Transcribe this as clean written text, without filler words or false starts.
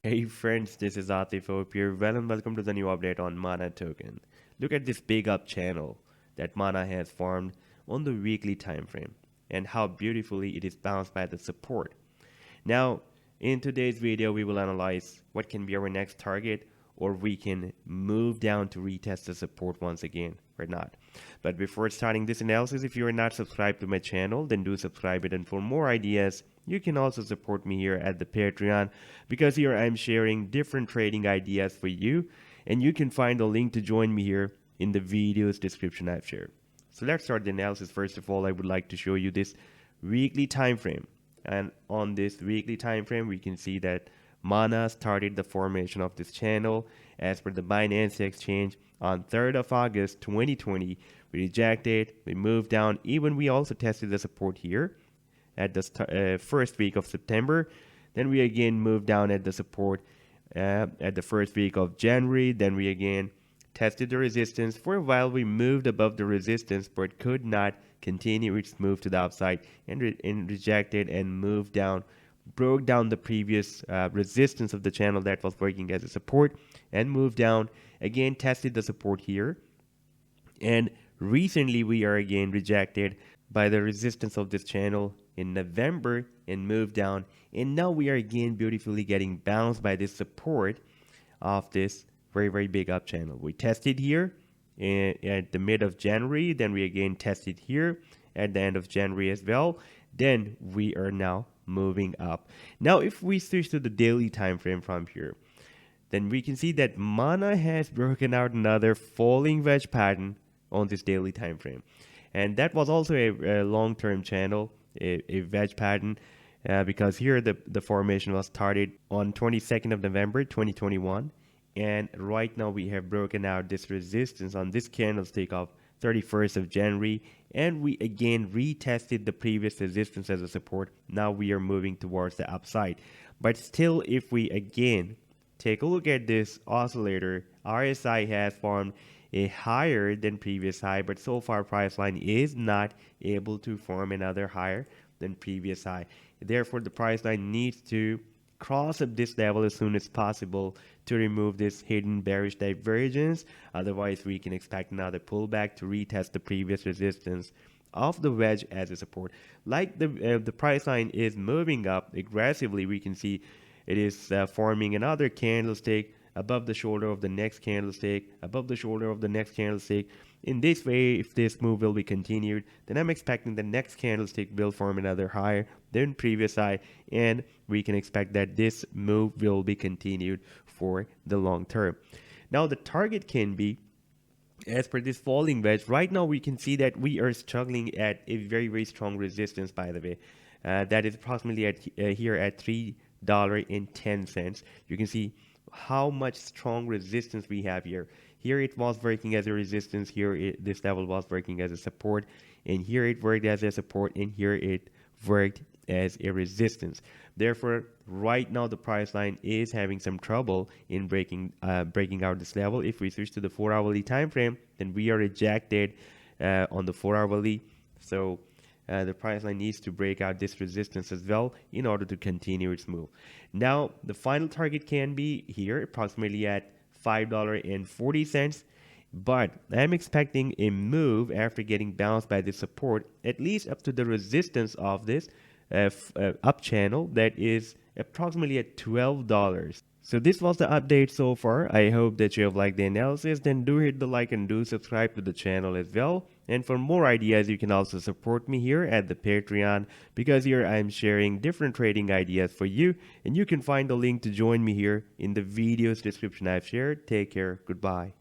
Hey friends, this is Atif Hope here. Well and welcome to the new update on Mana token. Look at this big up channel that Mana has formed on the weekly time frame and how beautifully it is bounced by the support. Now, in today's video, we will analyze what can be our next target, or we can move down to retest the support once again or not. But before starting this analysis, if you are not subscribed to my channel, then do subscribe it. And for more ideas, you can also support me here at the Patreon, because here I'm sharing different trading ideas for you, and you can find the link to join me here in the video's description I've shared. So let's start the analysis. First of all, I would like to show you this weekly time frame. And on this weekly time frame, we can see that Mana started the formation of this channel as per the Binance exchange on 3rd of August 2020. We rejected, we moved down, even we also tested the support here at the first week of September. Then we again moved down at the support at the first week of January. Then we again tested the resistance. For a while we moved above the resistance, but could not continue its move to the upside, and rejected and moved down, broke down the previous resistance of the channel that was working as a support, and moved down again, tested the support here, and recently we are again rejected by the resistance of this channel in November and moved down, and now we are again beautifully getting bounced by this support of this very big up channel. We tested here at the mid of January, then we again tested here at the end of January as well. Then we are now moving up. Now if we switch to the daily time frame from here, then we can see that Mana has broken out another falling wedge pattern on this daily time frame, and that was also a long-term channel, a wedge pattern, because here the formation was started on 22nd of November 2021, and right now we have broken out this resistance on this candlestick of 31st of January, and we again retested the previous resistance as a support. Now we are moving towards the upside, but still if we again take a look at this oscillator, RSI has formed a higher than previous high, but so far price line is not able to form another higher than previous high. Therefore the price line needs to cross up this level as soon as possible to remove this hidden bearish divergence. Otherwise we can expect another pullback to retest the previous resistance of the wedge as a support. Like the price line is moving up aggressively, we can see it is forming another candlestick above the shoulder of the next candlestick, above the shoulder of the next candlestick. In this way, if this move will be continued, then I'm expecting the next candlestick will form another higher than previous high, and we can expect that this move will be continued for the long term. Now the target can be, as per this falling wedge, right now we can see that we are struggling at a very strong resistance, by the way. That is approximately at here at $3.10. You can see how much strong resistance we have here. Here it was working as a resistance, here this level was working as a support, and here it worked as a support, and here it worked as a resistance. Therefore right now the price line is having some trouble in breaking out this level. If we switch to the 4-hourly time frame, then we are rejected on the 4-hourly. So the price line needs to break out this resistance as well in order to continue its move. Now the final target can be here approximately at $5.40, but I'm expecting a move after getting bounced by this support at least up to the resistance of this up channel that is approximately at $12. So this was the update so far. I hope that you have liked the analysis. Then do hit the like and do subscribe to the channel as well. And for more ideas, you can also support me here at the Patreon, because here I'm sharing different trading ideas for you, and you can find the link to join me here in the video's description I've shared. Take care. Goodbye.